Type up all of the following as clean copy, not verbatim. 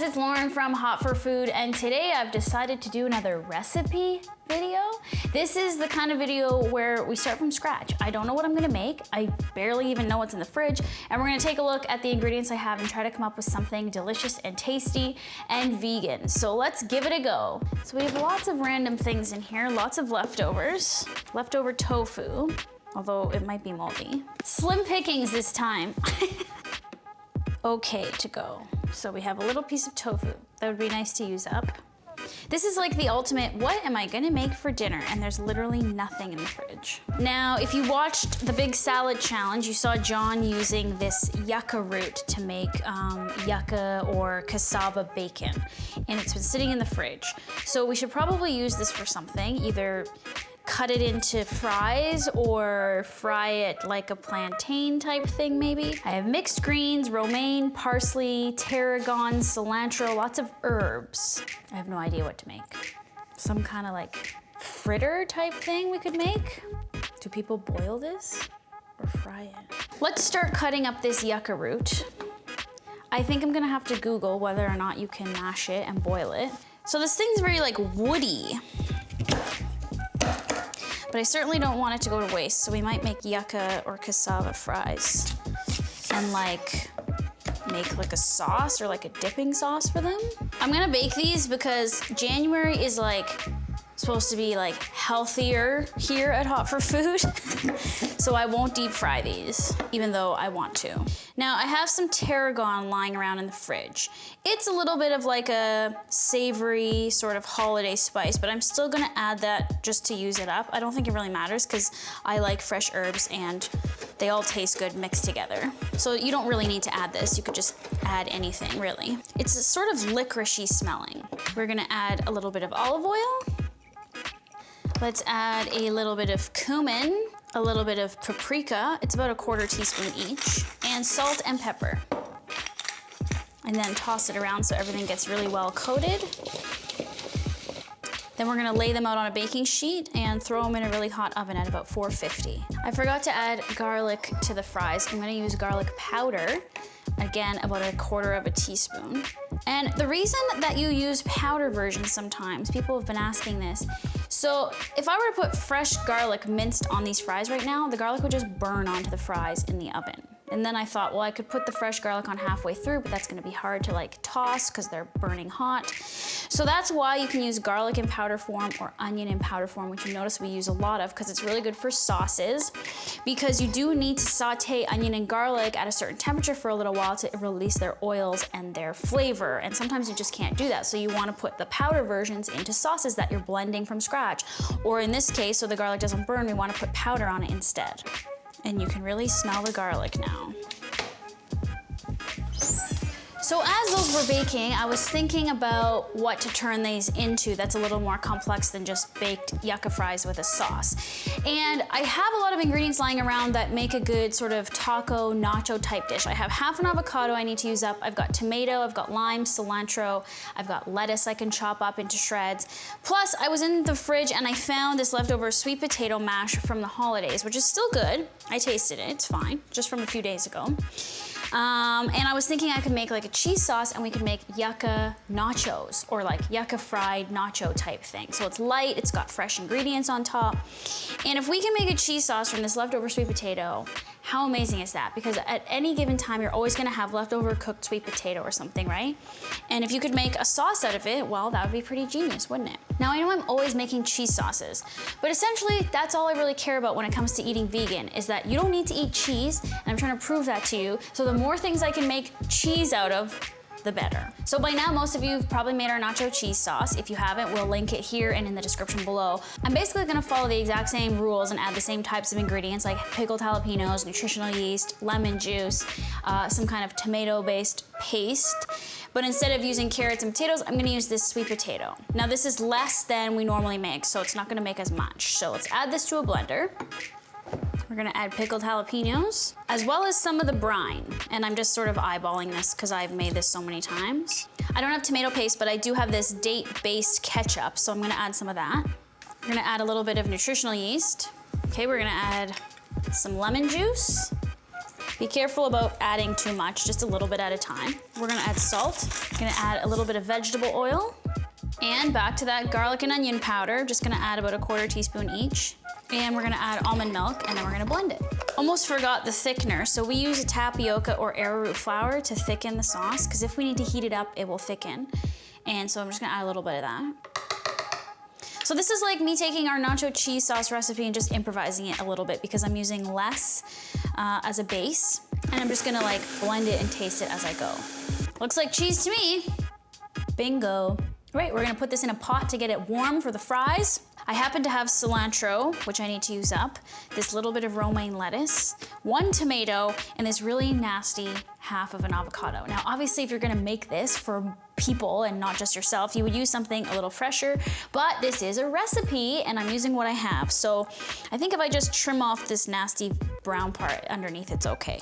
guys, it's Lauren from Hot for Food, and today I've decided to do another recipe video. This is the kind of video where we start from scratch. I don't know what I'm gonna make. I barely even know what's in the fridge, and we're gonna take a look at the ingredients I have and try to come up with something delicious and tasty and vegan. So let's give it a go. So we have lots of random things in here, lots of leftovers, leftover tofu, although it might be moldy. Slim pickings this time. Okay to go. So we have a little piece of tofu. That would be nice to use up. This is like the ultimate, what am I gonna make for dinner? And there's literally nothing in the fridge. Now, if you watched the big salad challenge, you saw John using this yuca root to make yuca or cassava bacon. And it's been sitting in the fridge. So we should probably use this for something, either cut it into fries or fry it like a plantain type thing maybe. I have mixed greens, romaine, parsley, tarragon, cilantro, lots of herbs. I have no idea what to make. Some kind of like fritter type thing we could make. Do people boil this or fry it? Let's start cutting up this yucca root. I think I'm gonna have to Google whether or not you can mash it and boil it. So this thing's very like woody. But I certainly don't want it to go to waste, so we might make yucca or cassava fries and like make like a sauce or like a dipping sauce for them. I'm gonna bake these because January is like supposed to be like healthier here at Hot for Food. So I won't deep fry these, even though I want to. Now I have some tarragon lying around in the fridge. It's a little bit of like a savory sort of holiday spice, but I'm still gonna add that just to use it up. I don't think it really matters because I like fresh herbs and they all taste good mixed together. So you don't really need to add this. You could just add anything really. It's a sort of licoricey smelling. We're gonna add a little bit of olive oil. Let's add a little bit of cumin, a little bit of paprika, it's about 1/4 teaspoon each, and salt and pepper. And then toss it around so everything gets really well coated. Then we're gonna lay them out on a baking sheet and throw them in a really hot oven at about 450. I forgot to add garlic to the fries. I'm gonna use garlic powder. Again, about 1/4 teaspoon. And the reason that you use powder versions sometimes, people have been asking this. So if I were to put fresh garlic minced on these fries right now, the garlic would just burn onto the fries in the oven. And then I thought, well, I could put the fresh garlic on halfway through, but that's gonna be hard to like toss because they're burning hot. So that's why you can use garlic in powder form or onion in powder form, which you notice we use a lot of because it's really good for sauces, because you do need to saute onion and garlic at a certain temperature for a little while to release their oils and their flavor. And sometimes you just can't do that. So you wanna put the powder versions into sauces that you're blending from scratch. Or in this case, so the garlic doesn't burn, we wanna put powder on it instead. And you can really smell the garlic now. So as those were baking, I was thinking about what to turn these into that's a little more complex than just baked yucca fries with a sauce. And I have a lot of ingredients lying around that make a good sort of taco nacho type dish. I have half an avocado I need to use up. I've got tomato, I've got lime, cilantro, I've got lettuce I can chop up into shreds. Plus, I was in the fridge and I found this leftover sweet potato mash from the holidays, which is still good. I tasted it, it's fine, just from a few days ago. And I was thinking I could make like a cheese sauce and we could make yucca nachos or like yucca fried nacho type thing. So it's light, it's got fresh ingredients on top. And if we can make a cheese sauce from this leftover sweet potato, how amazing is that? Because at any given time, you're always gonna have leftover cooked sweet potato or something, right? And if you could make a sauce out of it, well, that would be pretty genius, wouldn't it? Now, I know I'm always making cheese sauces, but essentially, that's all I really care about when it comes to eating vegan, is that you don't need to eat cheese, and I'm trying to prove that to you. So the more things I can make cheese out of, the better. So by now, most of you have probably made our nacho cheese sauce. If you haven't, we'll link it here and in the description below. I'm basically gonna follow the exact same rules and add the same types of ingredients like pickled jalapenos, nutritional yeast, lemon juice, some kind of tomato-based paste. But instead of using carrots and potatoes, I'm gonna use this sweet potato. Now this is less than we normally make, so it's not gonna make as much. So let's add this to a blender. We're gonna add pickled jalapenos, as well as some of the brine. And I'm just sort of eyeballing this because I've made this so many times. I don't have tomato paste, but I do have this date-based ketchup, so I'm gonna add some of that. We're gonna add a little bit of nutritional yeast. Okay, we're gonna add some lemon juice. Be careful about adding too much, just a little bit at a time. We're gonna add salt. We're gonna add a little bit of vegetable oil. And back to that garlic and onion powder. Just gonna add about a 1/4 teaspoon each. And we're gonna add almond milk, and then we're gonna blend it. Almost forgot the thickener. So we use a tapioca or arrowroot flour to thicken the sauce, because if we need to heat it up, it will thicken. And so I'm just gonna add a little bit of that. So this is like me taking our nacho cheese sauce recipe and just improvising it a little bit, because I'm using less as a base. And I'm just gonna like blend it and taste it as I go. Looks like cheese to me. Bingo. Right, we're gonna put this in a pot to get it warm for the fries. I happen to have cilantro, which I need to use up, this little bit of romaine lettuce, 1 tomato, and this really nasty half of an avocado. Now, obviously, if you're gonna make this for people and not just yourself, you would use something a little fresher, but this is a recipe and I'm using what I have. So I think if I just trim off this nasty brown part underneath, it's okay.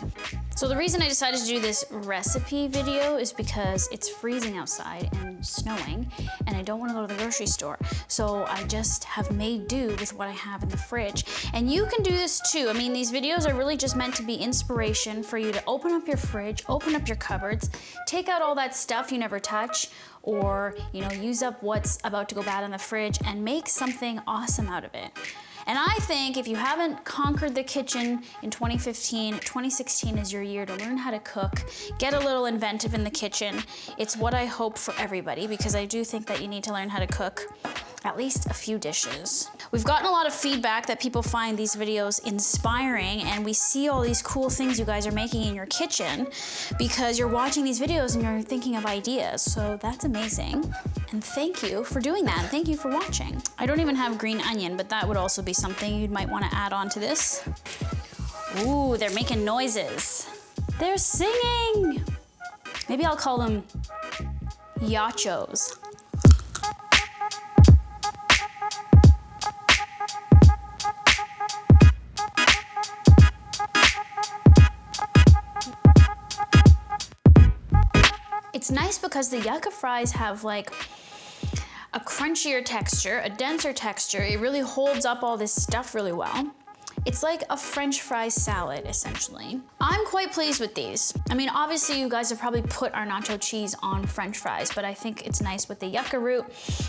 So the reason I decided to do this recipe video is because it's freezing outside and snowing, and I don't want to go to the grocery store. So I just have made do with what I have in the fridge. And you can do this too. I mean, these videos are really just meant to be inspiration for you to open up your fridge, open up your cupboards, take out all that stuff you never touch, or use up what's about to go bad in the fridge and make something awesome out of it. And I think if you haven't conquered the kitchen in 2015, 2016 is your year to learn how to cook, get a little inventive in the kitchen. It's what I hope for everybody, because I do think that you need to learn how to cook at least a few dishes. We've gotten a lot of feedback that people find these videos inspiring, and we see all these cool things you guys are making in your kitchen because you're watching these videos and you're thinking of ideas. So that's amazing. And thank you for doing that. And thank you for watching. I don't even have green onion, but that would also be something you might want to add on to this. Ooh, they're making noises. They're singing. Maybe I'll call them yachos. It's nice because the yuca fries have like a crunchier texture, a denser texture. It really holds up all this stuff really well. It's like a French fry salad, essentially. I'm quite pleased with these. I mean, obviously you guys have probably put our nacho cheese on French fries, but I think it's nice with the yucca root.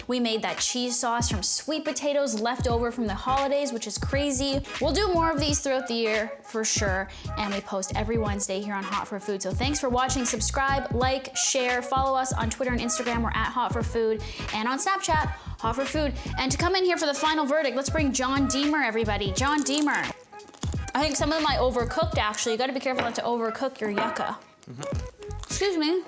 We made that cheese sauce from sweet potatoes left over from the holidays, which is crazy. We'll do more of these throughout the year for sure, and we post every Wednesday here on Hot for Food. So thanks for watching. Subscribe, like, share, follow us on Twitter and Instagram. We're at Hot for Food, and on Snapchat, Hot for Food. And to come in here for the final verdict, let's bring John Deemer, everybody. John Deemer. I think some of them I overcooked, actually. You gotta be careful not to overcook your yucca. Excuse me.